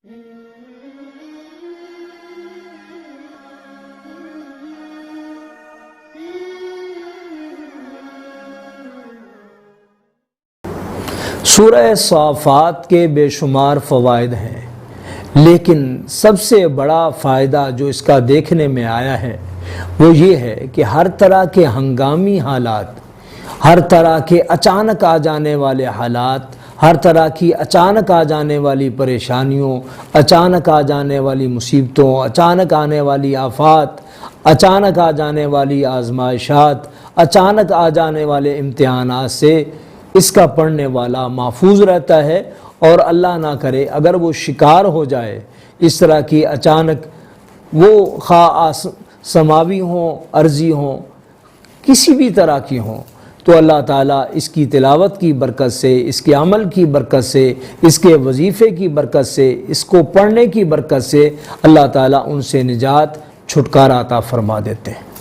سورہ صافات کے بے شمار فوائد ہیں، لیکن سب سے بڑا فائدہ جو اس کا دیکھنے میں آیا ہے وہ یہ ہے کہ ہر طرح کے ہنگامی حالات، ہر طرح کے اچانک آ جانے والے حالات، ہر طرح کی اچانک آ جانے والی پریشانیوں، اچانک آ جانے والی مصیبتوں، اچانک آنے والی آفات، اچانک آ جانے والی آزمائشات، اچانک آ جانے والے امتحانات سے اس کا پڑھنے والا محفوظ رہتا ہے، اور اللہ نہ کرے اگر وہ شکار ہو جائے اس طرح کی اچانک، وہ خواہ سماوی ہوں، ارضی ہوں، کسی بھی طرح کی ہوں، تو اللہ تعالیٰ اس کی تلاوت کی برکت سے، اس کے عمل کی برکت سے، اس کے وظیفے کی برکت سے، اس کو پڑھنے کی برکت سے اللہ تعالیٰ ان سے نجات، چھٹکارا عطا فرما دیتے ہیں۔